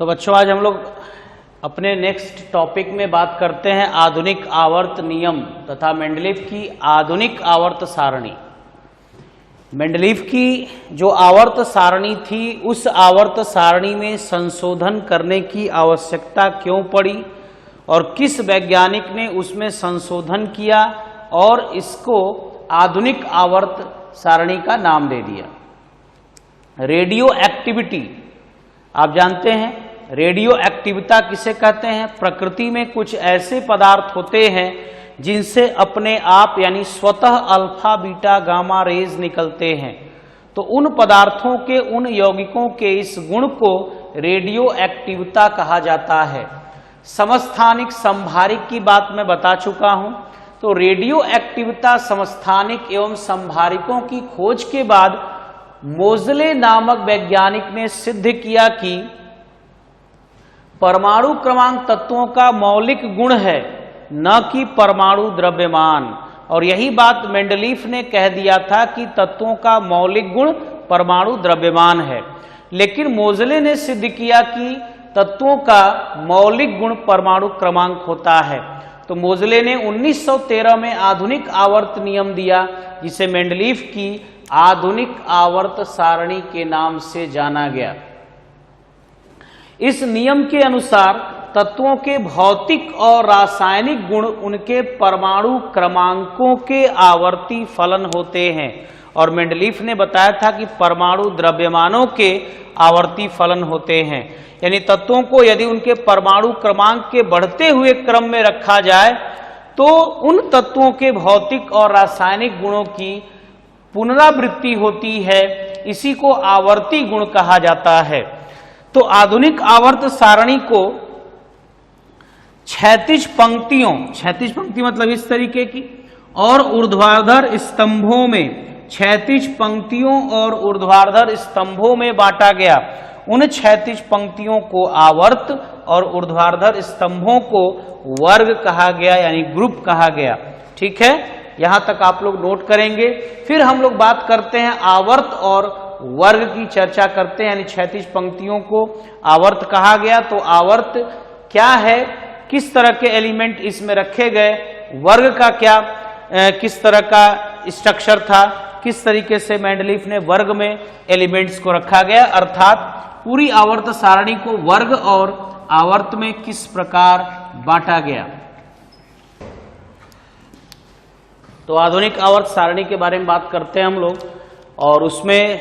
तो बच्चों आज हम लोग अपने नेक्स्ट टॉपिक में बात करते हैं आधुनिक आवर्त नियम तथा मेंडलीव की आधुनिक आवर्त सारणी। मेंडलीव की जो आवर्त सारणी थी उस आवर्त सारणी में संशोधन करने की आवश्यकता क्यों पड़ी और किस वैज्ञानिक ने उसमें संशोधन किया और इसको आधुनिक आवर्त सारणी का नाम दे दिया। रेडियो एक्टिविटी, आप जानते हैं रेडियो एक्टिविता किसे कहते हैं? प्रकृति में कुछ ऐसे पदार्थ होते हैं जिनसे अपने आप यानी स्वतः अल्फा बीटा गामा रेज निकलते हैं। तो उन पदार्थों के उन यौगिकों के इस गुण को रेडियो एक्टिविता कहा जाता है। समस्थानिक संभारिक की बात मैं बता चुका हूं। तो रेडियो एक्टिविता समस्थानिक एवं संभारिकों की खोज के बाद मोजले नामक वैज्ञानिक ने सिद्ध किया कि परमाणु क्रमांक तत्वों का मौलिक गुण है, न कि परमाणु द्रव्यमान। और यही बात मेंडलीव ने कह दिया था कि तत्वों का मौलिक गुण परमाणु द्रव्यमान है, लेकिन मोजले ने सिद्ध किया कि तत्वों का मौलिक गुण परमाणु क्रमांक होता है। तो मोजले ने 1913 में आधुनिक आवर्त नियम दिया, जिसे मेंडलीव की आधुनिक आवर्त सारणी के नाम से जाना गया। इस नियम के अनुसार तत्वों के भौतिक और रासायनिक गुण उनके परमाणु क्रमांकों के आवर्ती फलन होते हैं। और मेंडलीव ने बताया था कि परमाणु द्रव्यमानों के आवर्ती फलन होते हैं, यानी तत्वों को यदि उनके परमाणु क्रमांक के बढ़ते हुए क्रम में रखा जाए तो उन तत्वों के भौतिक और रासायनिक गुणों की पुनरावृत्ति होती है। इसी को आवर्ती गुण कहा जाता है। तो आधुनिक आवर्त सारणी को क्षैतिज पंक्तियों, क्षैतिज पंक्ति मतलब इस तरीके की, और ऊर्ध्वाधर स्तंभों में, क्षैतिज पंक्तियों और ऊर्ध्वाधर स्तंभों में बांटा गया। उन क्षैतिज पंक्तियों को आवर्त और ऊर्ध्वाधर स्तंभों को वर्ग कहा गया, यानी ग्रुप कहा गया। ठीक है, यहां तक आप लोग नोट करेंगे। फिर हम लोग बात करते हैं आवर्त और वर्ग की चर्चा करते हैं, यानी क्षैतिज पंक्तियों को आवर्त कहा गया। तो आवर्त क्या है, किस तरह के एलिमेंट इसमें रखे गए, वर्ग का क्या किस तरह का स्ट्रक्चर था, किस तरीके से मेंडलीव ने वर्ग में एलिमेंट्स को रखा गया, अर्थात पूरी आवर्त सारणी को वर्ग और आवर्त में किस प्रकार बांटा गया। तो आधुनिक आवर्त सारणी के बारे में बात करते हैं हम लोग, और उसमें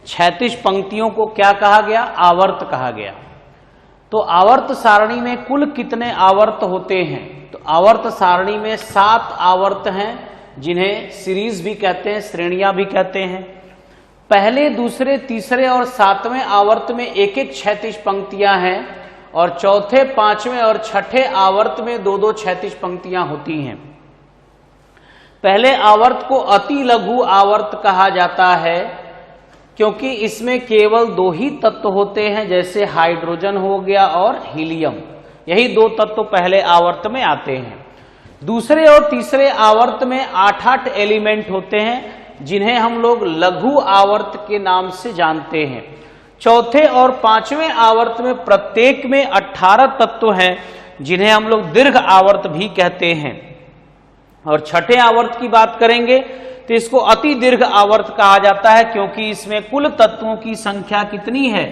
क्षैतिज पंक्तियों को क्या कहा गया? आवर्त कहा गया। तो आवर्त सारणी में कुल कितने आवर्त होते हैं? तो आवर्त सारणी में 7 आवर्त हैं, जिन्हें सीरीज भी कहते हैं, श्रेणियां भी कहते हैं। पहले, दूसरे, तीसरे और 7वें आवर्त में एक एक क्षैतिज पंक्तियां हैं, और चौथे, 5वें और 6ठे आवर्त में 2-2 क्षैतिज पंक्तियां होती हैं। पहले आवर्त को अति लघु आवर्त कहा जाता है, क्योंकि इसमें केवल 2 ही तत्व होते हैं, जैसे हाइड्रोजन हो गया और हीलियम। यही 2 तत्व पहले आवर्त में आते हैं। दूसरे और तीसरे आवर्त में 8-8 एलिमेंट होते हैं, जिन्हें हम लोग लघु आवर्त के नाम से जानते हैं। चौथे और 5वें आवर्त में प्रत्येक में 18 तत्व हैं, जिन्हें हम लोग दीर्घ आवर्त भी कहते हैं। और 6ठे आवर्त की बात करेंगे तो इसको अति दीर्घ आवर्त कहा जाता है, क्योंकि इसमें कुल तत्वों की संख्या कितनी है?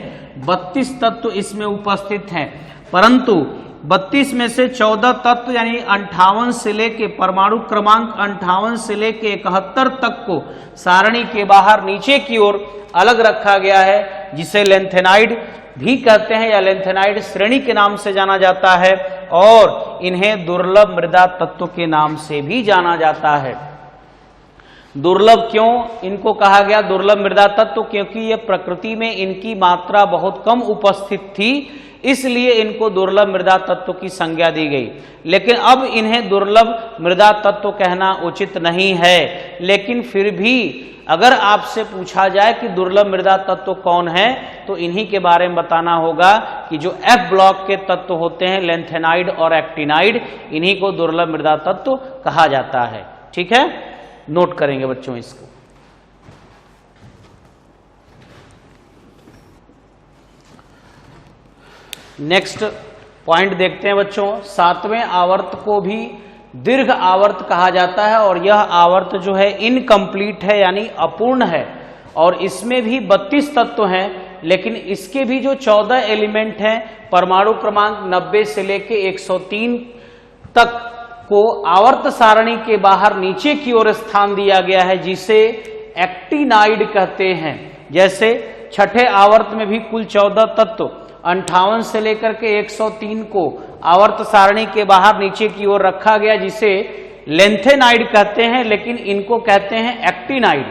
32 तत्व इसमें उपस्थित हैं, परंतु 32 में से 14 तत्व यानी 58 से लेके परमाणु क्रमांक 58 से लेके 71 तक को सारणी के बाहर नीचे की ओर अलग रखा गया है, जिसे लेंथेनाइड भी कहते हैं या लेंथेनाइड श्रेणी के नाम से जाना जाता है, और इन्हें दुर्लभ मृदा तत्व के नाम से भी जाना जाता है। दुर्लभ क्यों इनको कहा गया दुर्लभ मृदा तत्व? क्योंकि ये प्रकृति में इनकी मात्रा बहुत कम उपस्थित थी, इसलिए इनको दुर्लभ मृदा तत्व की संज्ञा दी गई। लेकिन अब इन्हें दुर्लभ मृदा तत्व कहना उचित नहीं है। लेकिन फिर भी अगर आपसे पूछा जाए कि दुर्लभ मृदा तत्व कौन है, तो इन्हीं के बारे में बताना होगा कि जो F ब्लॉक के तत्व होते हैं, लेंथेनाइड और एक्टिनाइड, इन्हीं को दुर्लभ मृदा तत्व कहा जाता है। ठीक है, नोट करेंगे बच्चों इसको। नेक्स्ट पॉइंट देखते हैं बच्चों। 7वें आवर्त को भी दीर्घ आवर्त कहा जाता है और यह आवर्त जो है इनकम्प्लीट है यानी अपूर्ण है और इसमें भी 32 तत्व हैं, लेकिन इसके भी जो 14 एलिमेंट हैं, परमाणु क्रमांक 90 से लेके 103 तक को आवर्त सारणी के बाहर नीचे की ओर स्थान दिया गया है, जिसे एक्टिनाइड कहते हैं। जैसे छठे आवर्त में भी कुल 14 तत्व 58 से लेकर के 103 को आवर्त सारणी के बाहर नीचे की ओर रखा गया, जिसे लेंथेनाइड कहते हैं, लेकिन इनको कहते हैं एक्टिनाइड।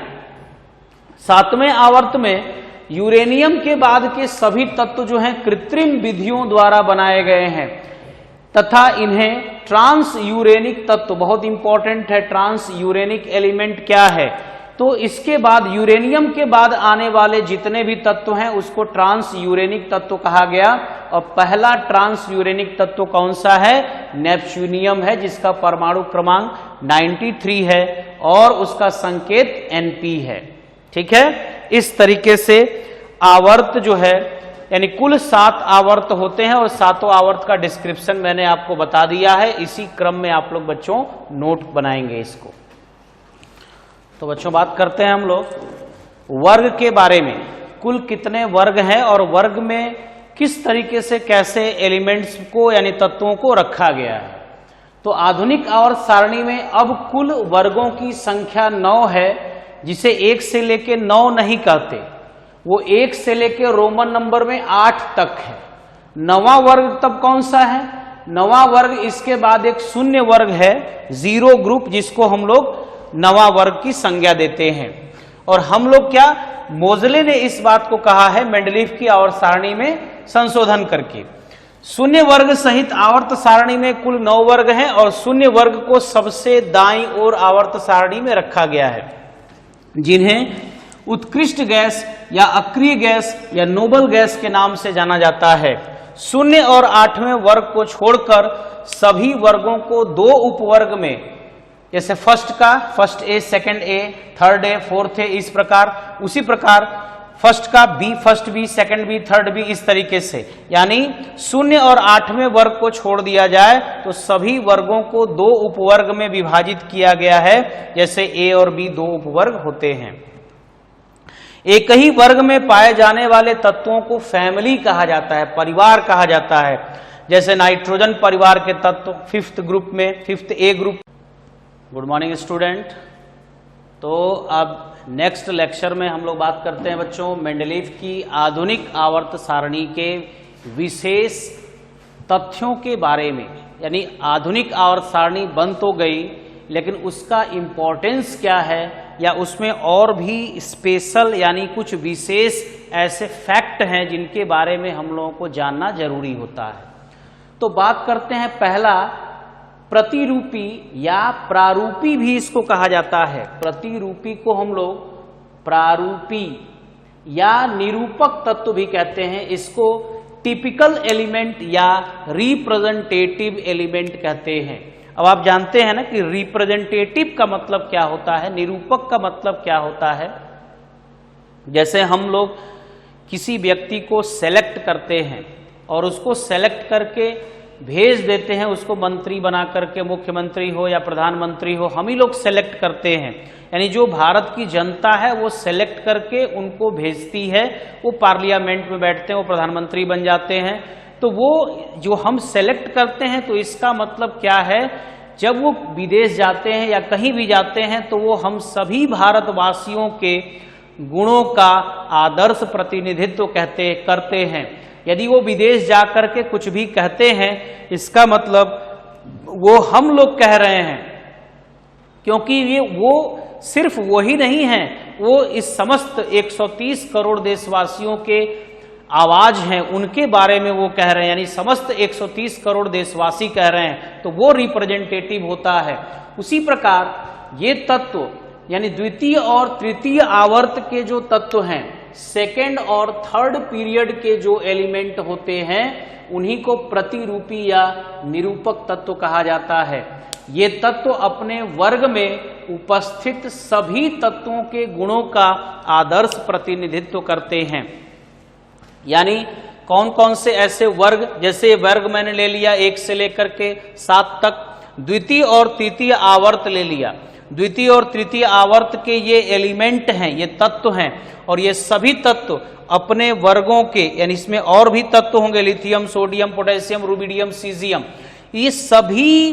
7वें आवर्त में यूरेनियम के बाद के सभी तत्व जो हैं कृत्रिम विधियों द्वारा बनाए गए हैं तथा इन्हें ट्रांस यूरेनिक तत्व, बहुत इंपॉर्टेंट है ट्रांस यूरेनिक एलिमेंट क्या है, तो इसके बाद यूरेनियम के बाद आने वाले जितने भी तत्व हैं उसको ट्रांस यूरेनिक तत्व कहा गया। और पहला ट्रांस यूरेनिक तत्व कौन सा है? नेप्च्यूनियम है, जिसका परमाणु क्रमांक 93 है और उसका संकेत Np है। ठीक है, इस तरीके से आवर्त जो है यानी कुल 7 आवर्त होते हैं और 7 आवर्त का डिस्क्रिप्शन मैंने आपको बता दिया है। इसी क्रम में आप लोग बच्चों नोट बनाएंगे इसको। तो बच्चों बात करते हैं हम लोग वर्ग के बारे में। कुल कितने वर्ग हैं और वर्ग में किस तरीके से कैसे एलिमेंट्स को यानी तत्वों को रखा गया है। तो आधुनिक आवर्त सारणी में अब कुल वर्गों की संख्या 9 है, जिसे 1 से लेके 9 नहीं कहते, वो 1 से लेके रोमन नंबर में 8 तक है। 9वां वर्ग तब कौन सा है? 9वां वर्ग इसके बाद एक शून्य वर्ग है, जीरो ग्रुप, जिसको हम लोग 9वां वर्ग की संज्ञा देते हैं। और हम लोग क्या, मोजले ने इस बात को कहा है मेंडलीफ की आवर्त सारणी में संशोधन करके। शून्य वर्ग सहित आवर्त सारणी में कुल 9 वर्ग हैं और शून्य वर्ग को सबसे दाईं ओर आवर्त सारणी में रखा गया है, जिन्हें उत्कृष्ट गैस या अक्रिय गैस या नोबल गैस के नाम से जाना जाता है। शून्य और 8वें वर्ग को छोड़कर सभी वर्गों को 2 उपवर्ग में, जैसे first A, second A, third A, fourth A, इस प्रकार, उसी प्रकार first B, second B, third B, इस तरीके से, यानी 0 और 8वें वर्ग को छोड़ दिया जाए तो सभी वर्गों को 2 उपवर्ग में विभाजित किया गया है। जैसे ए और बी 2 उपवर्ग होते हैं। एक ही वर्ग में पाए जाने वाले तत्वों को फैमिली कहा जाता है, परिवार कहा जाता है। जैसे नाइट्रोजन परिवार के तत्व 5th ग्रुप में 5th ए ग्रुप। Good morning student. तो अब नेक्स्ट लेक्चर में हम लोग बात करते हैं बच्चों मेंडलीफ की आधुनिक आवर्त सारणी के विशेष तथ्यों के बारे में। यानी आधुनिक आवर्त सारणी बन तो गई, लेकिन उसका इम्पोर्टेंस क्या है, या उसमें और भी स्पेशल यानी कुछ विशेष ऐसे फैक्ट हैं जिनके बारे में हम लोगों को जानना जरूरी होता है। तो बात करते हैं पहला, प्रतिरूपी या प्रारूपी भी इसको कहा जाता है। प्रतिरूपी को हम लोग प्रारूपी या निरूपक तत्व भी कहते हैं। इसको टिपिकल एलिमेंट या रिप्रेजेंटेटिव एलिमेंट कहते हैं। अब आप जानते हैं ना कि रिप्रेजेंटेटिव का मतलब क्या होता है, निरूपक का मतलब क्या होता है। जैसे हम लोग किसी व्यक्ति को सेलेक्ट करते हैं और उसको सेलेक्ट करके भेज देते हैं, उसको मंत्री बना करके, मुख्यमंत्री हो या प्रधानमंत्री हो, हम ही लोग सेलेक्ट करते हैं। यानी जो भारत की जनता है वो सेलेक्ट करके उनको भेजती है, वो पार्लियामेंट में बैठते हैं, वो प्रधानमंत्री बन जाते हैं। तो वो जो हम सेलेक्ट करते हैं, तो इसका मतलब क्या है, जब वो विदेश जाते हैं या कहीं भी जाते हैं तो वो हम सभी भारतवासियों के गुणों का आदर्श प्रतिनिधित्व करते हैं। यदि वो विदेश जाकर के कुछ भी कहते हैं, इसका मतलब वो हम लोग कह रहे हैं, क्योंकि ये वो सिर्फ वही नहीं है, वो इस समस्त 130 करोड़ देशवासियों के आवाज हैं, उनके बारे में वो कह रहे हैं। यानी समस्त 130 करोड़ देशवासी कह रहे हैं, तो वो रिप्रेजेंटेटिव होता है। उसी प्रकार ये तत्व यानी द्वितीय और तृतीय आवर्त के जो तत्व हैं, सेकेंड और थर्ड पीरियड के जो एलिमेंट होते हैं, उन्हीं को प्रतिरूपी या निरूपक तत्व कहा जाता है। ये तत्व अपने वर्ग में उपस्थित सभी तत्वों के गुणों का आदर्श प्रतिनिधित्व करते हैं। यानी कौन कौन से ऐसे वर्ग, जैसे वर्ग मैंने ले लिया 1 से लेकर के 7 तक, द्वितीय और तृतीय आवर्त ले लिया। द्वितीय और तृतीय आवर्त के ये एलिमेंट हैं, ये तत्व हैं, और ये सभी तत्व अपने वर्गों के, यानी इसमें और भी तत्व होंगे, lithium, sodium, potassium, rubidium, caesium, ये सभी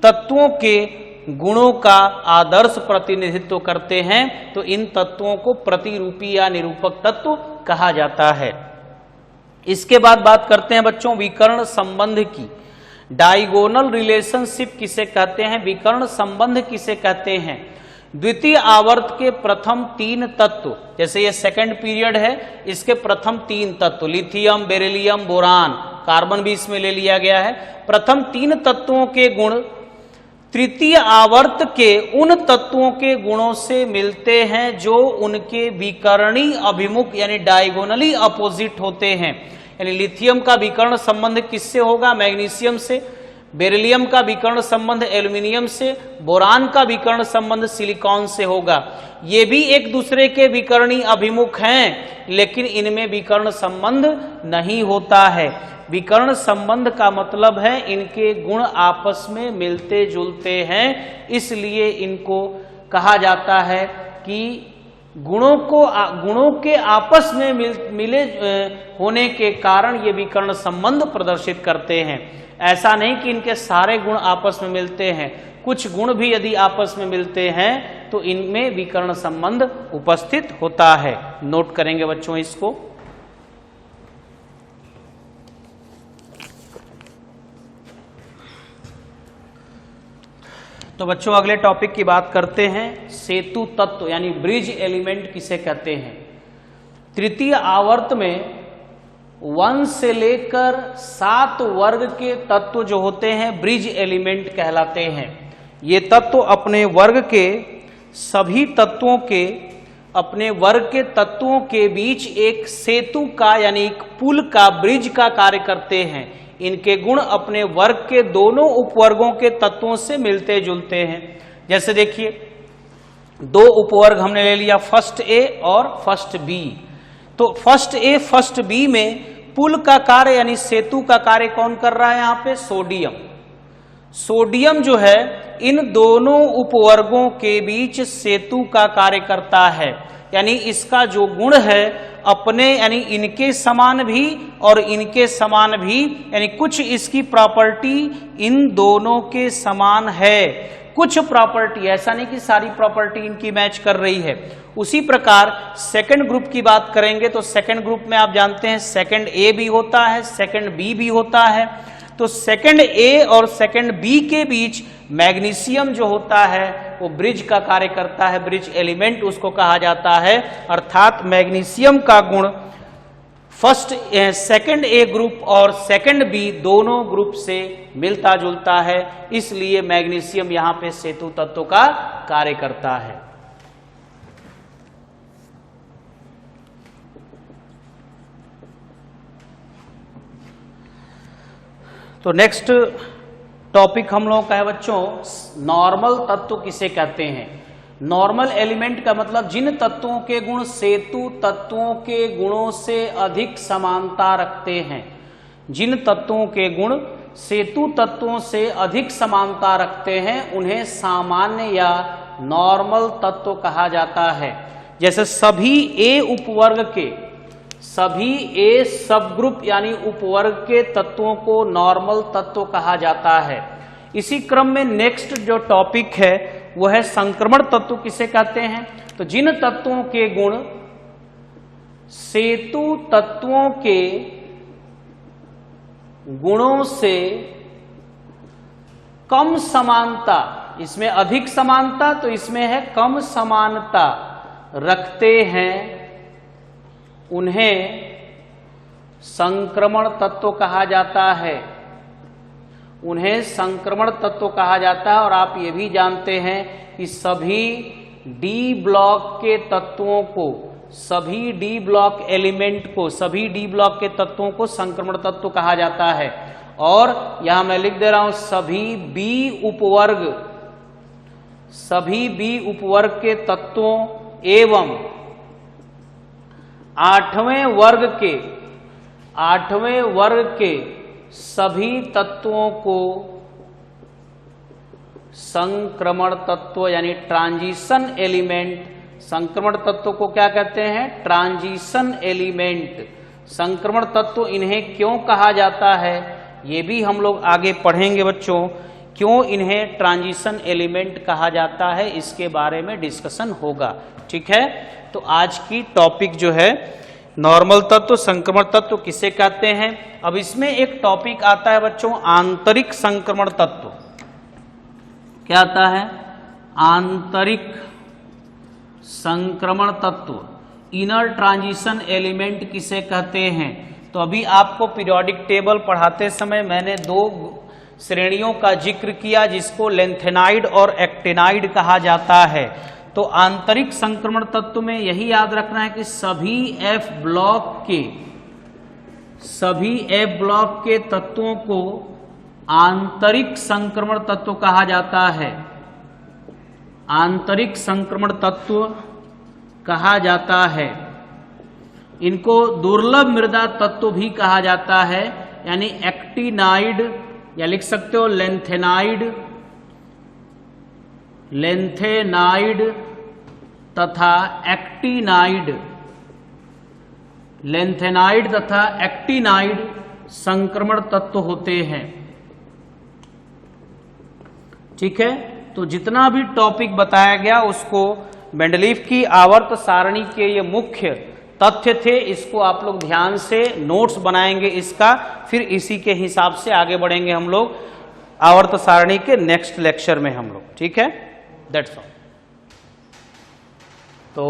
तत्वों के गुणों का आदर्श प्रतिनिधित्व करते हैं। तो इन तत्वों को प्रतिरूपी या निरूपक तत्व कहा जाता है। इसके बाद बात करते हैं बच्चों विकर्ण संबंध की। डायगोनल रिलेशनशिप किसे कहते हैं, विकर्ण संबंध किसे कहते हैं? द्वितीय आवर्त के प्रथम 3 तत्व, जैसे ये सेकंड पीरियड है, इसके प्रथम 3 तत्व लिथियम, बेरिलियम, बोरान, कार्बन भी इसमें ले लिया गया है। प्रथम 3 तत्वों के गुण तृतीय आवर्त के उन तत्वों के गुणों से मिलते हैं जो उनके विकर्णी अभिमुख यानी डायगोनली अपोजिट होते हैं। यानी लिथियम का विकर्ण संबंध किससे होगा? मैग्नीशियम से। बेरिलियम का विकर्ण संबंध एल्यूमिनियम से। बोरान का विकर्ण संबंध सिलिकॉन से होगा। ये भी एक दूसरे के विकर्णी अभिमुख हैं, लेकिन इनमें विकर्ण संबंध नहीं होता है। विकर्ण संबंध का मतलब है इनके गुण आपस में मिलते जुलते हैं, इसलिए इनको कहा जाता है कि गुणों के आपस में मिले होने के कारण ये विकर्ण संबंध प्रदर्शित करते हैं। ऐसा नहीं कि इनके सारे गुण आपस में मिलते हैं, कुछ गुण भी यदि आपस में मिलते हैं तो इनमें विकर्ण संबंध उपस्थित होता है। नोट करेंगे बच्चों इसको। तो बच्चों अगले टॉपिक की बात करते हैं। सेतु तत्व यानी ब्रिज एलिमेंट किसे कहते हैं? तृतीय आवर्त में 1 से लेकर 7 वर्ग के तत्व जो होते हैं ब्रिज एलिमेंट कहलाते हैं। ये तत्व अपने वर्ग के सभी तत्वों के के बीच एक सेतु का यानी एक पुल का, ब्रिज का कार्य करते हैं। इनके गुण अपने वर्ग के दोनों उपवर्गों के तत्वों से मिलते जुलते हैं। जैसे देखिए 2 उपवर्ग हमने ले लिया, फर्स्ट ए और फर्स्ट बी। तो फर्स्ट ए फर्स्ट बी में पुल का कार्य यानी सेतु का कार्य कौन कर रहा है? यहाँ पे सोडियम। सोडियम जो है इन दोनों उपवर्गों के बीच सेतु का कार्य करता है, यानी इसका जो गुण है अपने यानी इनके समान भी और इनके समान भी, यानी कुछ इसकी प्रॉपर्टी इन दोनों के समान है, कुछ प्रॉपर्टी, ऐसा नहीं कि सारी प्रॉपर्टी इनकी मैच कर रही है। उसी प्रकार सेकंड ग्रुप की बात करेंगे तो सेकंड ग्रुप में आप जानते हैं सेकंड ए भी होता है, सेकंड बी भी होता है। तो सेकंड ए और सेकंड बी के बीच मैग्नीशियम जो होता है वो ब्रिज का कार्य करता है, ब्रिज एलिमेंट उसको कहा जाता है। अर्थात मैग्नीशियम का गुण सेकंड ए ग्रुप और सेकंड बी दोनों ग्रुप से मिलता जुलता है, इसलिए मैग्नीशियम यहां पे सेतु तत्व का कार्य करता है। तो नेक्स्ट टॉपिक हम लोगों का है बच्चों नॉर्मल तत्व किसे कहते हैं? नॉर्मल एलिमेंट का मतलब जिन तत्वों के गुण सेतु तत्वों के गुणों से अधिक समानता रखते हैं। जिन तत्वों के गुण सेतु तत्वों से अधिक समानता रखते हैं उन्हें सामान्य या नॉर्मल तत्व कहा जाता है। जैसे सभी ए उपवर्ग के, सभी ए सब ग्रुप यानी उपवर्ग के तत्वों को नॉर्मल तत्व कहा जाता है। इसी क्रम में नेक्स्ट जो टॉपिक है वह है संक्रमण तत्व किसे कहते हैं? तो जिन तत्वों के गुण सेतु तत्वों के गुणों से कम समानता, इसमें अधिक समानता तो इसमें है कम समानता रखते हैं, उन्हें संक्रमण तत्व कहा जाता है। उन्हें संक्रमण तत्व कहा जाता है। और आप ये भी जानते हैं कि सभी डी ब्लॉक के तत्वों को, सभी डी ब्लॉक एलिमेंट को, सभी डी ब्लॉक के तत्वों को संक्रमण तत्व कहा जाता है। और यहां मैं लिख दे रहा हूं सभी बी उपवर्ग, सभी बी उपवर्ग के तत्वों एवं 8वें वर्ग के 8वें वर्ग के सभी तत्वों को संक्रमण तत्व यानी ट्रांजिशन एलिमेंट, संक्रमण तत्व को क्या कहते हैं? Transition element. संक्रमण तत्व इन्हें क्यों कहा जाता है ये भी हम लोग आगे पढ़ेंगे बच्चों। क्यों इन्हें ट्रांजिशन एलिमेंट कहा जाता है इसके बारे में डिस्कशन होगा, ठीक है। तो आज की टॉपिक जो है नॉर्मल तत्व, संक्रमण तत्व किसे कहते हैं। अब इसमें एक टॉपिक आता है बच्चों आंतरिक संक्रमण तत्व। क्या आता है? आंतरिक संक्रमण तत्व, इनर ट्रांजिशन एलिमेंट किसे कहते हैं। तो अभी आपको पीरियोडिक टेबल पढ़ाते समय मैंने 2 श्रेणियों का जिक्र किया जिसको लेंथेनाइड और एक्टिनाइड कहा जाता है। तो आंतरिक संक्रमण तत्व में यही याद रखना है कि सभी F ब्लॉक के तत्वों को आंतरिक संक्रमण तत्व कहा जाता है। आंतरिक संक्रमण तत्व कहा जाता है। इनको दुर्लभ मृदा तत्व भी कहा जाता है, यानी एक्टिनाइड या लिख सकते हो लेंथेनाइड तथा एक्टिनाइड। लेंथेनाइड तथा एक्टिनाइड संक्रमण तत्व होते हैं, ठीक है। तो जितना भी टॉपिक बताया गया उसको मेंडलीफ की आवर्त सारणी के ये मुख्य तथ्य थे, इसको आप लोग ध्यान से नोट्स बनाएंगे इसका, फिर इसी के हिसाब से आगे बढ़ेंगे हम लोग आवर्त सारणी के नेक्स्ट लेक्चर में हम लोग, ठीक है। That's all. तो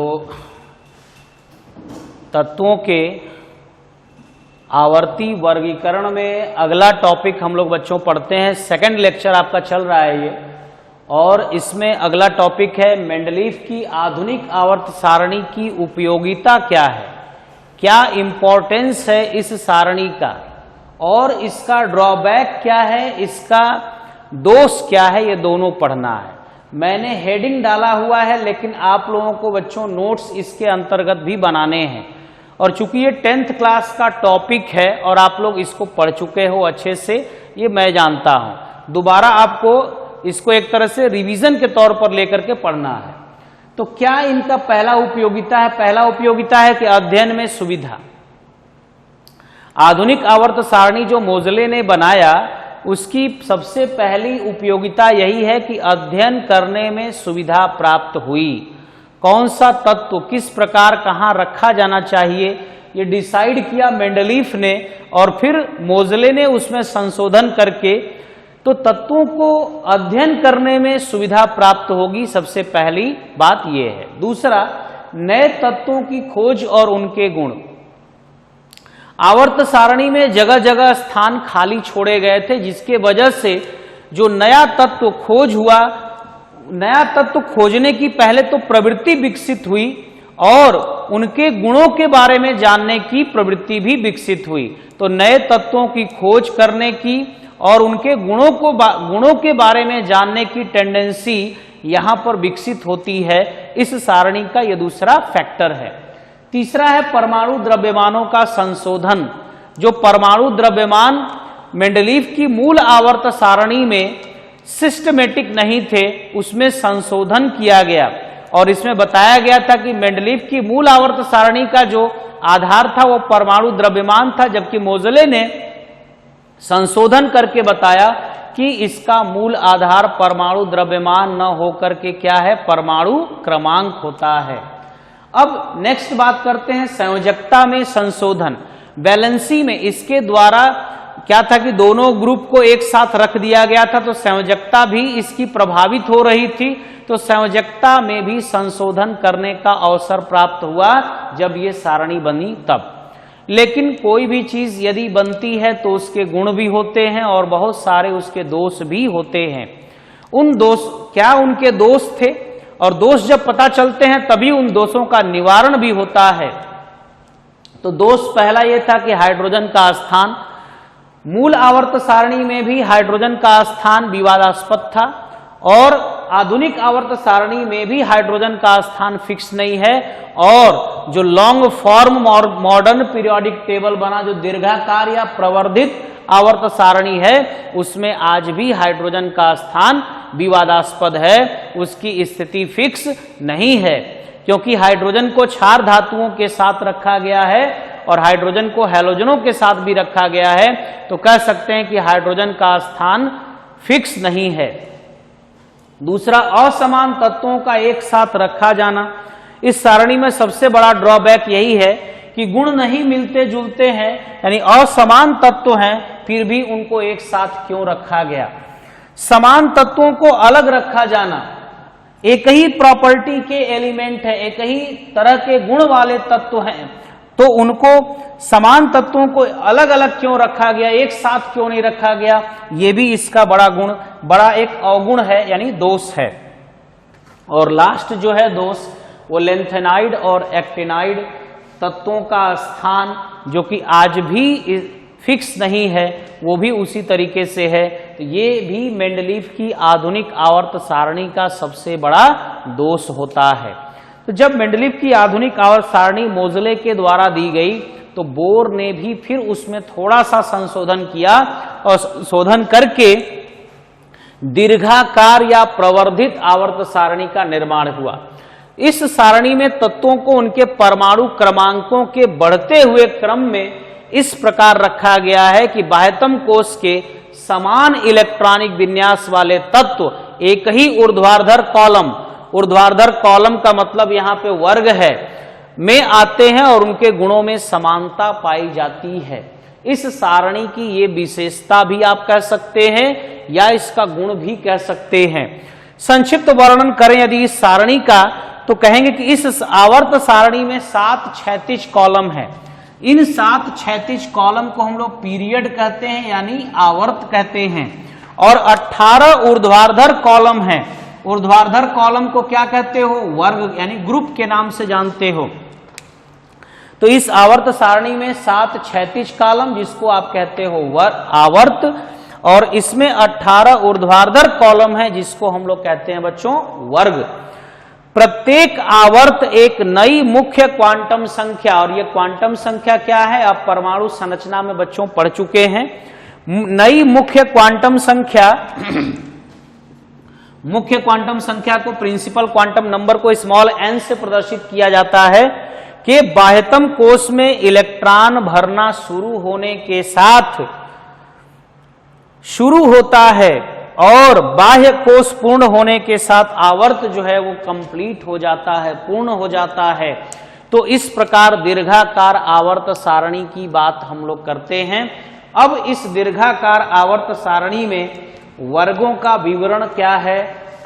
तत्वों के आवर्ती वर्गीकरण में अगला टॉपिक हम लोग बच्चों पढ़ते हैं। सेकंड लेक्चर आपका चल रहा है ये, और इसमें अगला टॉपिक है मेंडलीफ की आधुनिक आवर्त सारणी की उपयोगिता क्या है, क्या इंपॉर्टेंस है इस सारणी का, और इसका ड्रॉबैक क्या है, इसका दोष क्या है, ये दोनों पढ़ना है। मैंने हेडिंग डाला हुआ है लेकिन आप लोगों को बच्चों नोट्स इसके अंतर्गत भी बनाने हैं। और चूंकि ये 10th क्लास का टॉपिक है और आप लोग इसको पढ़ चुके हो अच्छे से, ये मैं जानता हूं, दोबारा आपको इसको एक तरह से रिवीजन के तौर पर लेकर के पढ़ना है। तो क्या इनका पहला उपयोगिता है? पहला उपयोगिता है कि अध्ययन में सुविधा। आधुनिक आवर्त सारणी जो मोजले ने बनाया उसकी सबसे पहली उपयोगिता यही है कि अध्ययन करने में सुविधा प्राप्त हुई। कौन सा तत्व किस प्रकार कहां रखा जाना चाहिए ये डिसाइड किया मेंडलीफ ने, और फिर मोजले ने उसमें संशोधन करके तो तत्वों को अध्ययन करने में सुविधा प्राप्त होगी। सबसे पहली बात यह है। दूसरा, नए तत्वों की खोज और उनके गुण। आवर्त सारणी में जगह जगह स्थान खाली छोड़े गए थे, जिसके वजह से जो नया तत्व खोज हुआ, नया तत्व खोजने की पहले तो प्रवृत्ति विकसित हुई और उनके गुणों के बारे में जानने की प्रवृत्ति भी विकसित हुई। तो नए तत्वों की खोज करने की और उनके गुणों के बारे में जानने की टेंडेंसी यहां पर विकसित होती है। इस सारणी का यह दूसरा फैक्टर है। तीसरा है परमाणु द्रव्यमानों का संशोधन। जो परमाणु द्रव्यमान मेंडलीफ की मूल आवर्त सारणी में सिस्टमेटिक नहीं थे, उसमें संशोधन किया गया और इसमें बताया गया था कि मेंडलीफ की मूल आवर्त सारणी का जो आधार था वो परमाणु द्रव्यमान था, जबकि मोजले ने संशोधन करके बताया कि इसका मूल आधार परमाणु द्रव्यमान न होकर के क्या है, परमाणु क्रमांक होता है। अब नेक्स्ट बात करते हैं संयोजकता में संशोधन। बैलेंसी में इसके द्वारा क्या था कि दोनों ग्रुप को एक साथ रख दिया गया था, तो संयोजकता भी इसकी प्रभावित हो रही थी। तो संयोजकता में भी संशोधन करने का अवसर प्राप्त हुआ जब ये सारणी बनी तब। लेकिन कोई भी चीज यदि बनती है तो उसके गुण भी होते हैं और बहुत सारे उसके दोष भी होते हैं। उन दोष क्या उनके दोष थे, और दोष जब पता चलते हैं तभी उन दोषों का निवारण भी होता है। तो दोष पहला यह था कि हाइड्रोजन का स्थान, मूल आवर्त सारणी में भी हाइड्रोजन का स्थान विवादास्पद था और आधुनिक आवर्त सारणी में भी हाइड्रोजन का स्थान फिक्स नहीं है, और जो long form modern periodic table बना, जो दीर्घाकार या प्रवर्धित आवर्त सारणी है, उसमें आज भी हाइड्रोजन का स्थान विवादास्पद है, उसकी स्थिति फिक्स नहीं है, क्योंकि हाइड्रोजन को क्षार धातुओं के साथ रखा गया है और हाइड्रोजन को हैलोजनों के साथ भी रखा गया है, तो कह सकते हैं कि हाइड्रोजन का स्थान फिक्स नहीं है। दूसरा, असमान तत्वों का एक साथ रखा जाना। इस सारणी में सबसे बड़ा ड्रॉबैक यही है कि गुण नहीं मिलते जुलते हैं, यानी असमान तत्व हैं, फिर भी उनको एक साथ क्यों रखा गया। समान तत्वों को अलग रखा जाना, एक ही प्रॉपर्टी के एलिमेंट है, एक ही तरह के गुण वाले तत्व हैं, तो उनको समान तत्वों को अलग अलग क्यों रखा गया, एक साथ क्यों नहीं रखा गया, ये भी इसका बड़ा एक अवगुण है, यानी दोष है। और लास्ट जो है दोष, वो लेंथेनाइड और एक्टिनाइड तत्वों का स्थान, जो कि आज भी फिक्स नहीं है, वो भी उसी तरीके से है। तो ये भी मेंडलीफ की आधुनिक आवर्त सारणी का सबसे बड़ा दोष होता है। तो जब मेंडलीफ की आधुनिक आवर्त सारणी मोजले के द्वारा दी गई, तो बोर ने भी फिर उसमें थोड़ा सा संशोधन किया और संशोधन करके दीर्घाकार या प्रवर्धित आवर्त सारणी का निर्माण हुआ। इस सारणी में तत्वों को उनके परमाणु क्रमांकों के बढ़ते हुए क्रम में इस प्रकार रखा गया है कि बाह्यतम कोश के समान इलेक्ट्रॉनिक विन्यास वाले तत्व एक ही ऊर्ध्वाधर कॉलम, ऊर्ध्वाधर कॉलम का मतलब यहाँ पे वर्ग है, में आते हैं और उनके गुणों में समानता पाई जाती है। इस सारणी की ये विशेषता भी आप कह सकते हैं या इसका गुण भी कह सकते हैं। संक्षिप्त वर्णन करें यदि इस सारणी का, तो कहेंगे कि इस आवर्त सारणी में 7 क्षैतिज कॉलम है। इन 7 क्षैतिज कॉलम को हम लोग पीरियड कहते हैं, यानी आवर्त कहते हैं, और 18 ऊर्ध्वाधर कॉलम हैं। ऊर्ध्वाधर कॉलम को क्या कहते हो, वर्ग, यानी ग्रुप के नाम से जानते हो। तो इस आवर्त सारणी में 7 क्षैतिज कॉलम, जिसको आप कहते हो आवर्त, और इसमें 18 ऊर्ध्वाधर कॉलम है, जिसको हम लोग कहते हैं बच्चों वर्ग। प्रत्येक आवर्त एक नई मुख्य क्वांटम संख्या, और ये क्वांटम संख्या क्या है, आप परमाणु संरचना में बच्चों पढ़ चुके हैं। नई मुख्य क्वांटम संख्या, मुख्य क्वांटम संख्या को, प्रिंसिपल क्वांटम नंबर को स्मॉल n से प्रदर्शित किया जाता है कि बाह्यतम कोश में इलेक्ट्रॉन भरना शुरू होने के साथ शुरू होता है और बाह्य कोश पूर्ण होने के साथ आवर्त जो है वो कंप्लीट हो जाता है, पूर्ण हो जाता है। तो इस प्रकार दीर्घाकार आवर्त सारणी की बात हम लोग करते हैं। अब इस दीर्घाकार आवर्त सारणी में वर्गों का विवरण क्या है,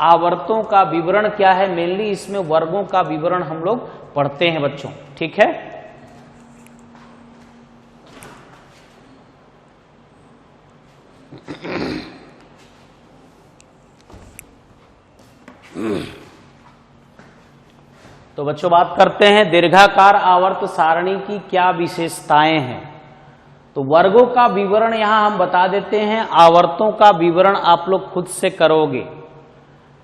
आवर्तों का विवरण क्या है, मेनली इसमें वर्गों का विवरण हम लोग पढ़ते हैं बच्चों, ठीक है। तो बच्चों बात करते हैं दीर्घाकार आवर्त सारणी की क्या विशेषताएं हैं। तो वर्गों का विवरण यहां हम बता देते हैं, आवर्तों का विवरण आप लोग खुद से करोगे।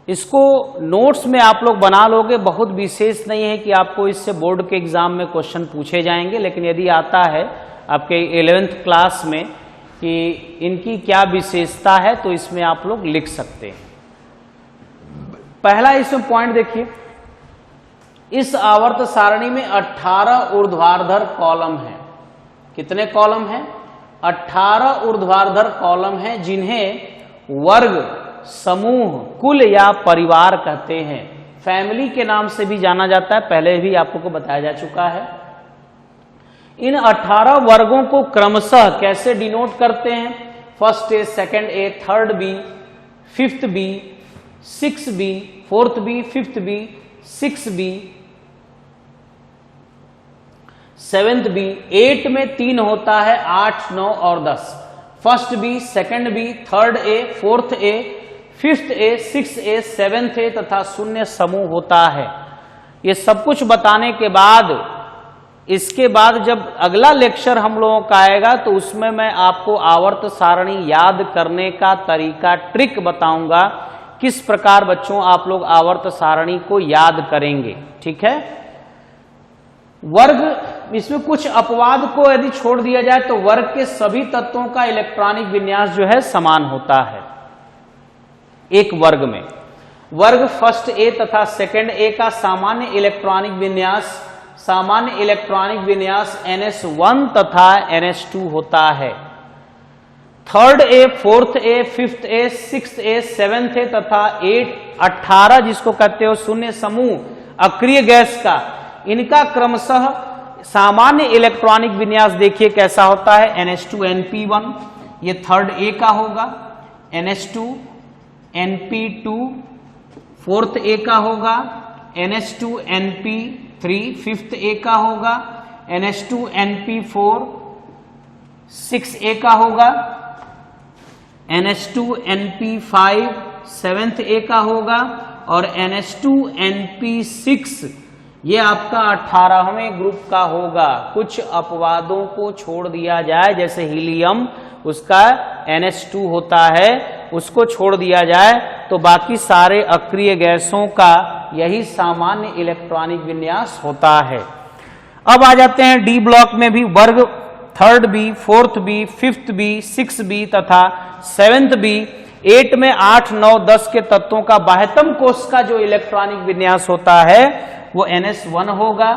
इसको नोट्स में आप लोग बना लोगे, बहुत विशेष नहीं है कि आपको इससे बोर्ड के एग्जाम में क्वेश्चन पूछे जाएंगे, लेकिन यदि आता है आपके 11th क्लास में कि इनकी क्या विशेषता है तो इसमें आप लोग लिख सकते हैं। पहला इसमें पॉइंट देखिए, इस आवर्त सारणी में 18 ऊर्ध्वाधर कॉलम है। कितने कॉलम हैं? 18 ऊर्ध्वाधर कॉलम हैं, जिन्हें वर्ग, समूह, कुल या परिवार कहते हैं। फैमिली के नाम से भी जाना जाता है, पहले भी आप लोगों को बताया जा चुका है। इन 18 वर्गों को क्रमशः कैसे डिनोट करते हैं? First A, second A, third B, fifth B, 6 B, 4th B, 5th B, 6 B, 7th B, 8 में 3 होता है, 8, 9 और 10। First B, second B, third A, 4th A, 5th A, 6th A, 7th A तथा शून्य समूह होता है। ये सब कुछ बताने के बाद, इसके बाद जब अगला लेक्चर हम लोगों का आएगा तो उसमें मैं आपको आवर्त सारणी याद करने का तरीका, ट्रिक बताऊंगा किस प्रकार बच्चों आप लोग आवर्त सारणी को याद करेंगे। ठीक है, वर्ग, इसमें कुछ अपवाद को यदि छोड़ दिया जाए तो वर्ग के सभी तत्वों का इलेक्ट्रॉनिक विन्यास जो है समान होता है एक वर्ग में। वर्ग फर्स्ट ए तथा सेकंड ए का सामान्य इलेक्ट्रॉनिक विन्यास NS1 तथा NS2 होता है। Third A, fourth A, fifth A, sixth A, seventh A तथा 18 जिसको कहते हो शून्य समूह अक्रिय गैस का, इनका क्रमशः सामान्य इलेक्ट्रॉनिक विन्यास देखिए कैसा होता है। NH2NP1 ये थर्ड ए का होगा, NH2NP2 फोर्थ ए का होगा, NH2NP3 फिफ्थ ए का होगा, NH2NP4 सिक्स ए का होगा, NH2NP5 सेवेंथ ए का होगा और NH2NP6 ये आपका 18वें ग्रुप का होगा। कुछ अपवादों को छोड़ दिया जाए, जैसे हीलियम उसका NH2 होता है, उसको छोड़ दिया जाए तो बाकी सारे अक्रिय गैसों का यही सामान्य इलेक्ट्रॉनिक विन्यास होता है। अब आ जाते हैं डी ब्लॉक में भी वर्ग third B, fourth B, fifth B, six B तथा सेवेंथ बी। 8 में 8, 9, 10 के तत्वों का बाह्यतम कोष का जो इलेक्ट्रॉनिक विन्यास होता है वो NS1 होगा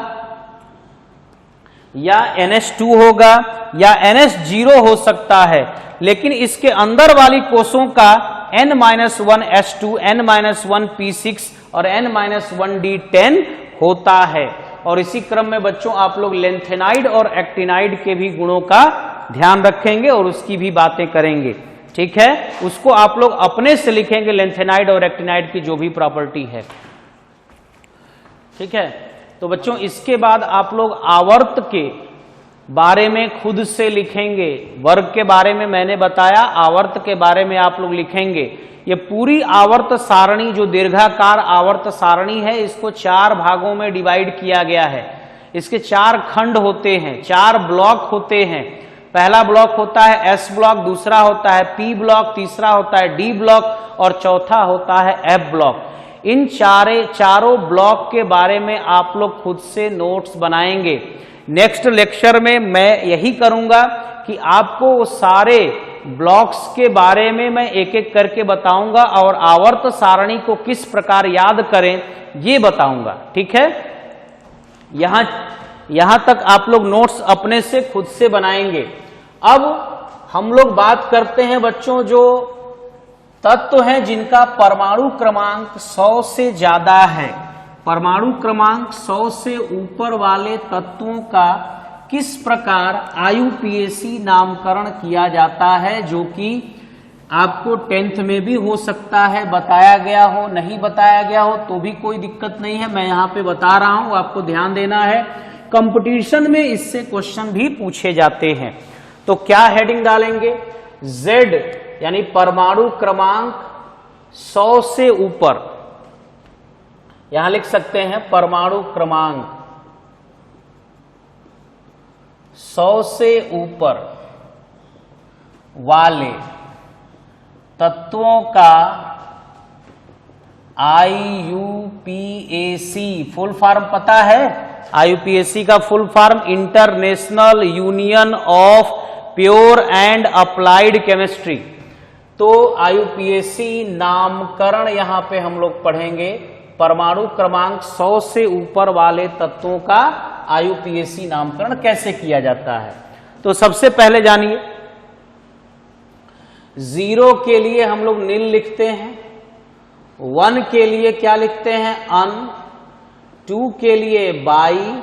या NS2 होगा या NS0 हो सकता है, लेकिन इसके अंदर वाली कोषों का N-1S2, N-1P6 और N-1D10 होता है। और इसी क्रम में बच्चों आप लोग लेंथेनाइड और एक्टिनाइड के भी गुणों का ध्यान रखेंगे और उसकी भी बातें करेंगे। ठीक है, उसको आप लोग अपने से लिखेंगे, लेंथेनाइड और एक्टिनाइड की जो भी प्रॉपर्टी है। ठीक है, तो बच्चों इसके बाद आप लोग आवर्त के बारे में खुद से लिखेंगे। वर्ग के बारे में मैंने बताया, आवर्त के बारे में आप लोग लिखेंगे। ये पूरी आवर्त सारणी जो दीर्घाकार आवर्त सारणी है, इसको 4 भागों में डिवाइड किया गया है। इसके 4 खंड होते हैं, 4 ब्लॉक होते हैं। पहला ब्लॉक होता है S ब्लॉक, दूसरा होता है P ब्लॉक, तीसरा होता है D ब्लॉक और चौथा होता है F ब्लॉक। इन चारों ब्लॉक के बारे में आप लोग खुद से नोट्स बनाएंगे। नेक्स्ट लेक्चर में मैं यही करूंगा कि आपको वो सारे ब्लॉक्स के बारे में मैं एक एक करके बताऊंगा और आवर्त सारणी को किस प्रकार याद करें ये बताऊंगा। ठीक है, यहां तक आप लोग नोट्स अपने से खुद से बनाएंगे। अब हम लोग बात करते हैं बच्चों जो तत्व हैं जिनका परमाणु क्रमांक 100 से ज्यादा है। परमाणु क्रमांक 100 से ऊपर वाले तत्वों का किस प्रकार IUPAC नामकरण किया जाता है, जो कि आपको 10th में भी हो सकता है बताया गया हो, नहीं बताया गया हो तो भी कोई दिक्कत नहीं है, मैं यहाँ पे बता रहा हूं, आपको ध्यान देना है। कंपटीशन में इससे क्वेश्चन भी पूछे जाते हैं। तो क्या हेडिंग डालेंगे? Z यानी परमाणु क्रमांक 100 से ऊपर, यहां लिख सकते हैं परमाणु क्रमांक 100 से ऊपर वाले तत्वों का IUPAC फुल फॉर्म पता है? IUPAC का full form international union of pure and applied chemistry. तो IUPAC नामकरण यहां पे हम लोग पढ़ेंगे। परमाणु क्रमांक 100 से ऊपर वाले तत्वों का IUPAC नामकरण कैसे किया जाता है। तो सबसे पहले जानिए, 0 के लिए हम लोग नील लिखते हैं, 1 के लिए क्या लिखते हैं? अन, 2 के लिए बाई,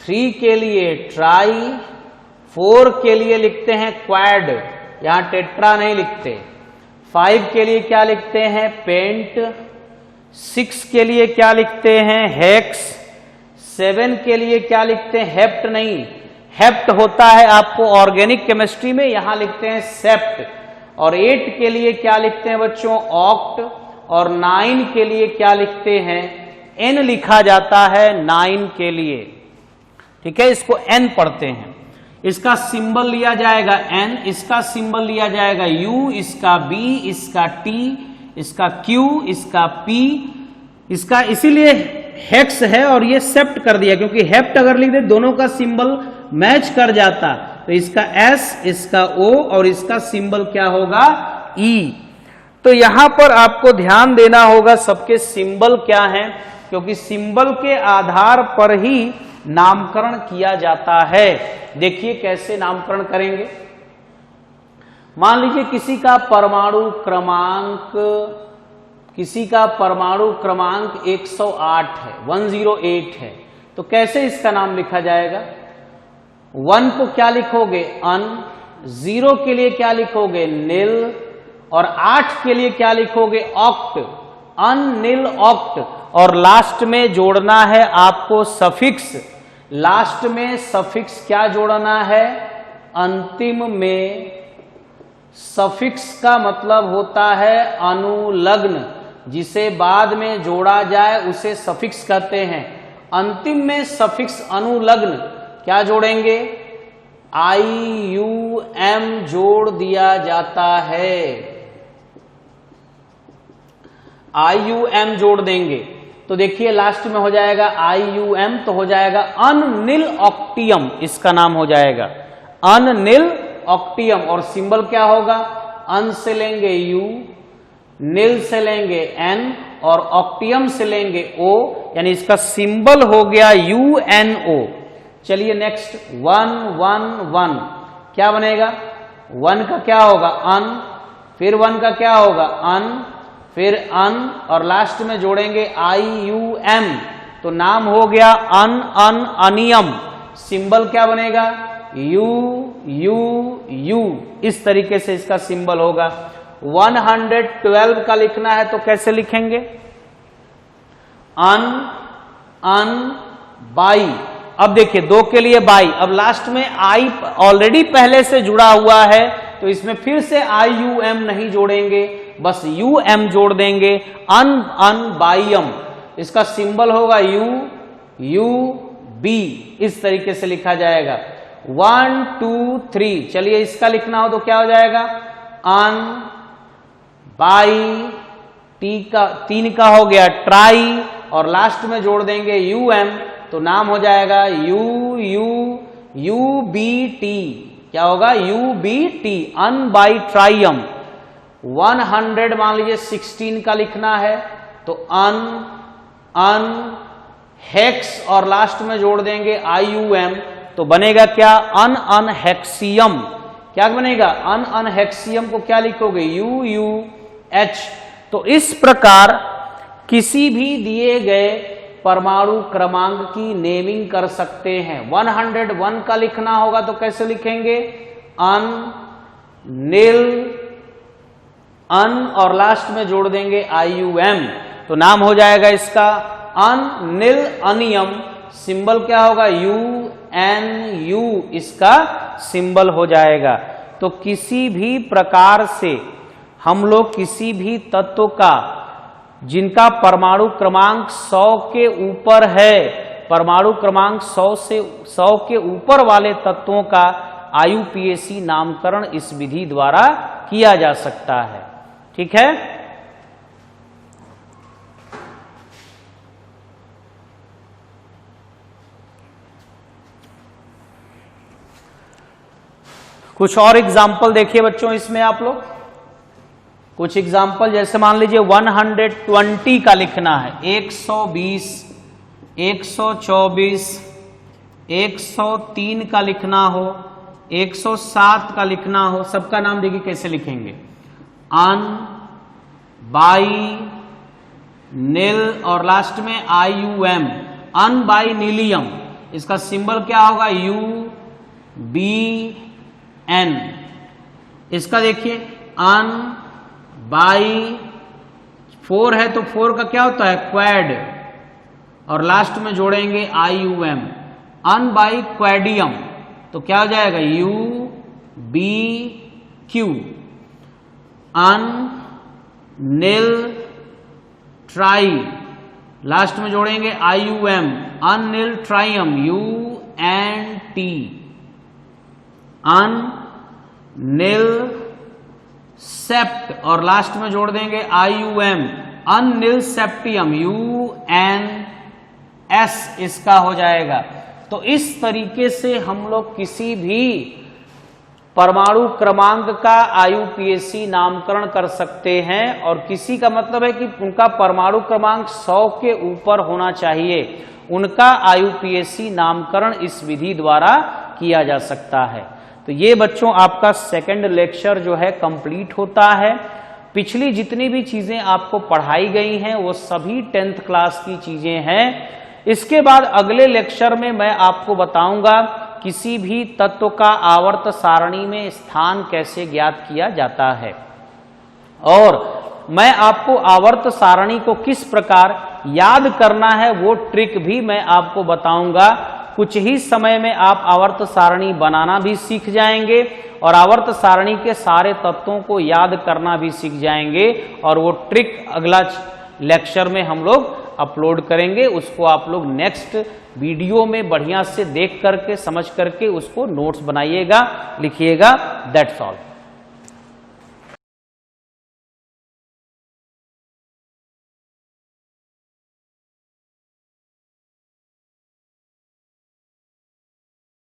3 के लिए ट्राई, 4 के लिए लिखते हैं क्वाड, यहां टेट्रा नहीं लिखते। 5 के लिए क्या लिखते हैं? पेंट। 6 के लिए क्या लिखते हैं? हेक्स। 7 के लिए क्या लिखते हैं? हेप्ट नहीं, हेप्ट होता है आपको ऑर्गेनिक केमिस्ट्री में, यहां लिखते हैं सेप्ट। और 8 के लिए क्या लिखते हैं बच्चों? ऑक्ट। और 9 के लिए क्या लिखते हैं? N लिखा जाता है 9 के लिए। ठीक है, इसको N पढ़ते हैं। इसका सिंबल लिया जाएगा N, इसका सिंबल लिया जाएगा U, इसका B, इसका T, इसका Q, इसका P, इसका इसीलिए हेक्स है और ये सेप्ट कर दिया, क्योंकि हेप्ट अगर लिख दे दोनों का सिंबल मैच कर जाता, तो इसका S, इसका O और इसका सिंबल क्या होगा, E। तो यहां पर आपको ध्यान देना होगा सबके सिंबल क्या हैं, क्योंकि सिंबल के आधार पर ही नामकरण किया जाता है। देखिए कैसे नामकरण करेंगे। मान लीजिए किसी का परमाणु क्रमांक 108 है, 108 है, तो कैसे इसका नाम लिखा जाएगा। 1 को क्या लिखोगे, अन, 0 के लिए क्या लिखोगे, निल, और 8 के लिए क्या लिखोगे, ऑक्ट, अन निल ऑक्ट। और लास्ट में जोड़ना है आपको सफिक्स। लास्ट में सफिक्स क्या जोड़ना है, अंतिम में सफिक्स का मतलब होता है अनुलग्न, जिसे बाद में जोड़ा जाए उसे सफिक्स कहते हैं। अंतिम में सफिक्स अनुलग्न क्या जोड़ेंगे, IUM जोड़ दिया जाता है, IUM जोड़ देंगे। तो देखिए लास्ट में हो जाएगा IUM, तो हो जाएगा अननिल ऑक्टियम, इसका नाम हो जाएगा अननिल ऑक्टियम। और सिंबल क्या होगा, अन से लेंगे U, निल से लेंगे N और ऑक्टियम से लेंगे O, यानी इसका सिंबल हो गया UNO। चलिए नेक्स्ट 111 क्या बनेगा, 1 का क्या होगा, अन, फिर 1 का क्या होगा, अन, फिर अन और लास्ट में जोड़ेंगे IUM, तो नाम हो गया अनियम। सिंबल क्या बनेगा, U। इस तरीके से इसका सिंबल होगा। 112 का लिखना है तो कैसे लिखेंगे, अन बाई। अब देखिए 2 के लिए बाई, अब लास्ट में I ऑलरेडी पहले से जुड़ा हुआ है, तो इसमें फिर से IUM नहीं जोड़ेंगे, बस UM जोड़ देंगे, अन बाइयम। इसका सिंबल होगा UB, इस तरीके से लिखा जाएगा। 1 2 3, चलिए इसका लिखना हो तो क्या हो जाएगा, अन बाई, 3 का हो गया ट्राई और लास्ट में जोड़ देंगे UM, तो नाम हो जाएगा UBT। क्या होगा, UBT, अन बाई ट्राइयम। 100 मान लीजिए 16 का लिखना है तो अन हेक्स और लास्ट में जोड़ देंगे IUM, तो बनेगा क्या, अन हेक्सियम। क्या बनेगा, अन हेक्सियम को क्या लिखोगे, UUH। तो इस प्रकार किसी भी दिए गए परमाणु क्रमांक की नेमिंग कर सकते हैं। 101 का लिखना होगा तो कैसे लिखेंगे, अन निल, अन और लास्ट में जोड़ देंगे IUM, तो नाम हो जाएगा इसका अन निल अनियम। सिंबल क्या होगा, UNU, इसका सिंबल हो जाएगा। तो किसी भी प्रकार से हम लोग किसी भी तत्व का जिनका परमाणु क्रमांक 100 के ऊपर है, परमाणु क्रमांक 100 के ऊपर वाले तत्वों का IUPAC नामकरण इस विधि द्वारा किया जा सकता है। ठीक है, कुछ और एग्जाम्पल देखिए बच्चों इसमें आप लोग। कुछ एग्जाम्पल जैसे मान लीजिए 120 का लिखना है, 120, 124, 103 का लिखना हो, 107 का लिखना हो, सबका नाम देखिए कैसे लिखेंगे, अन बाई नील और लास्ट में IUM, अन बाई नीलियम। इसका सिंबल क्या होगा, UBN। इसका देखिए अन बाई 4 है तो 4 का क्या होता है, क्वैड और लास्ट में जोड़ेंगे IUM, अन बाई क्वैडियम, तो क्या हो जाएगा UBQ। अन निल ट्राई, लास्ट में जोड़ेंगे IUM, अन निल ट्राइयम, UNT। अन निल सेप्ट और लास्ट में जोड़ देंगे IUM, अननिल्स सेप्टियम, UNS इसका हो जाएगा। तो इस तरीके से हम लोग किसी भी परमाणु क्रमांक का IUPAC नामकरण कर सकते हैं, और किसी का मतलब है कि उनका परमाणु क्रमांक 100 के ऊपर होना चाहिए, उनका IUPAC नामकरण इस विधि द्वारा किया जा सकता है। तो ये बच्चों आपका सेकंड लेक्चर जो है कंप्लीट होता है। पिछली जितनी भी चीजें आपको पढ़ाई गई हैं वो सभी 10th क्लास की चीजें हैं। इसके बाद अगले लेक्चर में मैं आपको बताऊंगा किसी भी तत्व का आवर्त सारणी में स्थान कैसे ज्ञात किया जाता है, और मैं आपको आवर्त सारणी को किस प्रकार याद करना है वो ट्रिक भी मैं आपको बताऊंगा। कुछ ही समय में आप आवर्त सारणी बनाना भी सीख जाएंगे और आवर्त सारणी के सारे तत्वों को याद करना भी सीख जाएंगे, और वो ट्रिक अगला लेक्चर में हम लोग अपलोड करेंगे। उसको आप लोग नेक्स्ट वीडियो में बढ़िया से देख करके समझ करके उसको नोट्स बनाइएगा, लिखिएगा। That's all.